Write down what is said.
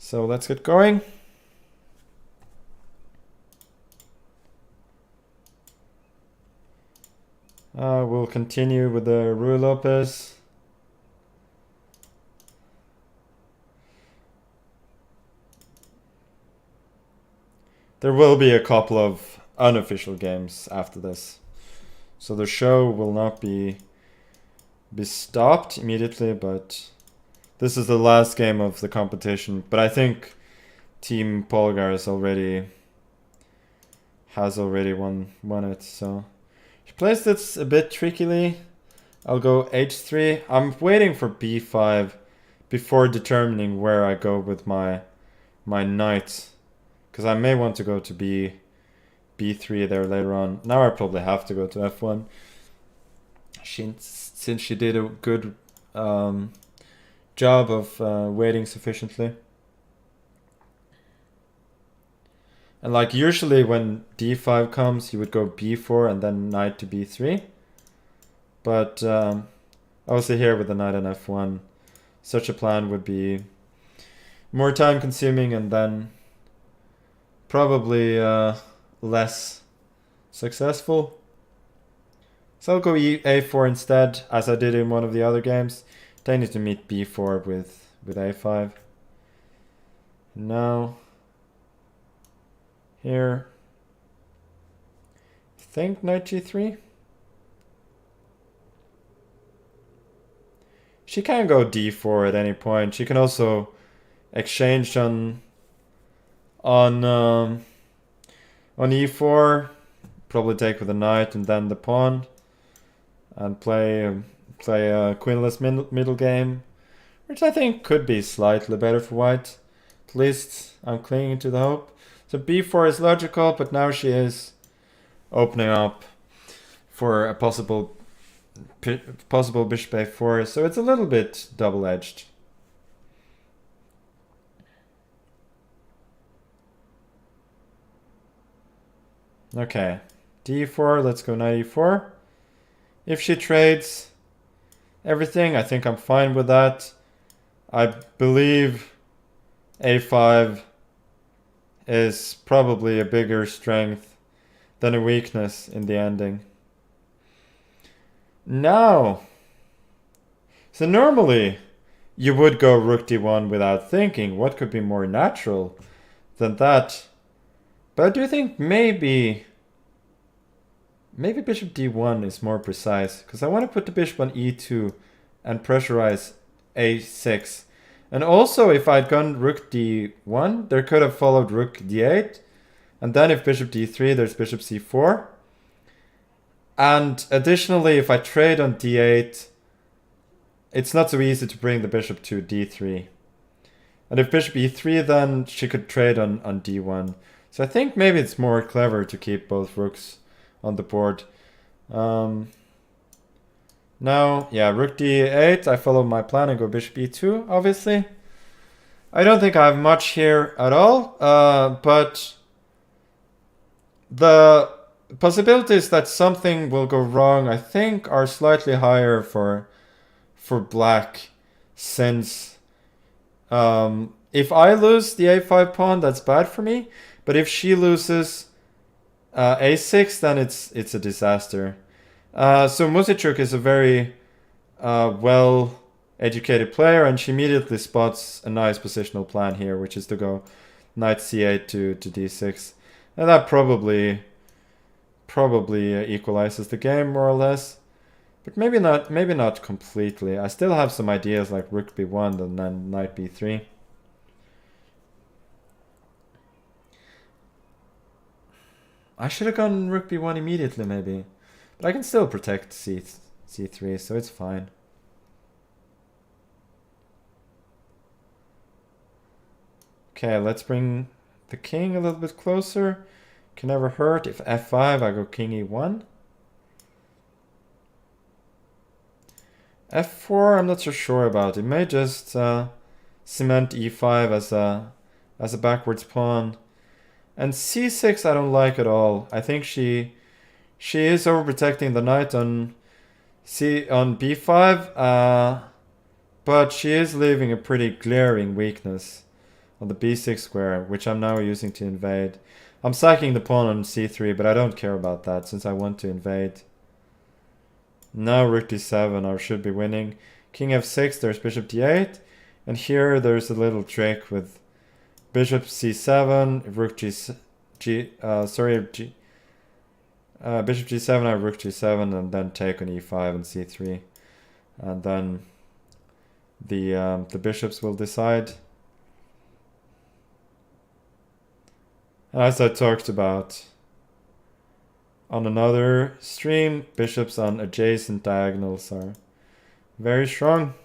So let's get going. We'll continue with the Ruy Lopez. There will be a couple of unofficial games after this. So the show will not be stopped immediately, but this is the last game of the competition. But I think Team Polgar has already won it, so she plays this a bit trickily. I'll go h3. I'm waiting for b5 before determining where I go with my knight, because I may want to go to b3 there later on. Now I probably have to go to f1 since she did a good job of waiting sufficiently. And like usually when d5 comes, you would go b4 and then knight to b3. But obviously here with the knight on f1, such a plan would be more time consuming and then probably less successful. So I'll go a4 instead, as I did in one of the other games. Then I need to meet b4 with a5. Now here, I think knight g3. She can go d4 at any point. She can also exchange on e4, probably take with the knight and then the pawn, and play a queenless middle game, which I think could be slightly better for white. At least I'm clinging to the hope. So b4 is logical, but now she is opening up for a possible bishop a4, so it's a little bit double-edged. Okay, d4, let's go knight e4. If she trades everything, I think I'm fine with that. I believe a5 is probably a bigger strength than a weakness in the ending. Now, so normally you would go rook d1 without thinking. What could be more natural than that? But I do think maybe bishop d1 is more precise, because I want to put the bishop on e2 and pressurize a6. And also, if I'd gone rook d1, there could have followed rook d8. And then if bishop d3, there's bishop c4. And additionally, if I trade on d8, it's not so easy to bring the bishop to d3. And if bishop e3, then she could trade on d1. So I think maybe it's more clever to keep both rooks on the board. Now, yeah, rook d8, I follow my plan and go bishop e2, obviously. I don't think I have much here at all, but the possibilities that something will go wrong, I think, are slightly higher for black, since if I lose the a5 pawn, that's bad for me, but if she loses a6, then it's a disaster. So Musichuk is a very well-educated player, and she immediately spots a nice positional plan here, which is to go knight c8 to d6. And that probably equalizes the game more or less, but maybe not completely. I still have some ideas like rook b1 and then knight b3. I should have gone rook b1 immediately maybe, but I can still protect c3, so it's fine. Okay, let's bring the king a little bit closer. Can never hurt. If f5, I go king e1. f4, I'm not so sure about. It may just cement e5 as a backwards pawn. And c6 I don't like at all. I think she is overprotecting the knight on b5, but she is leaving a pretty glaring weakness on the b6 square, which I'm now using to invade. I'm sacking the pawn on c3, but I don't care about that since I want to invade. Now rook d7, I should be winning. King f6, there's bishop d8. And here there's a little trick with bishop c7, rook bishop g7, I have rook g7, and then take on e5 and c3. And then the bishops will decide. As I talked about on another stream, bishops on adjacent diagonals are very strong.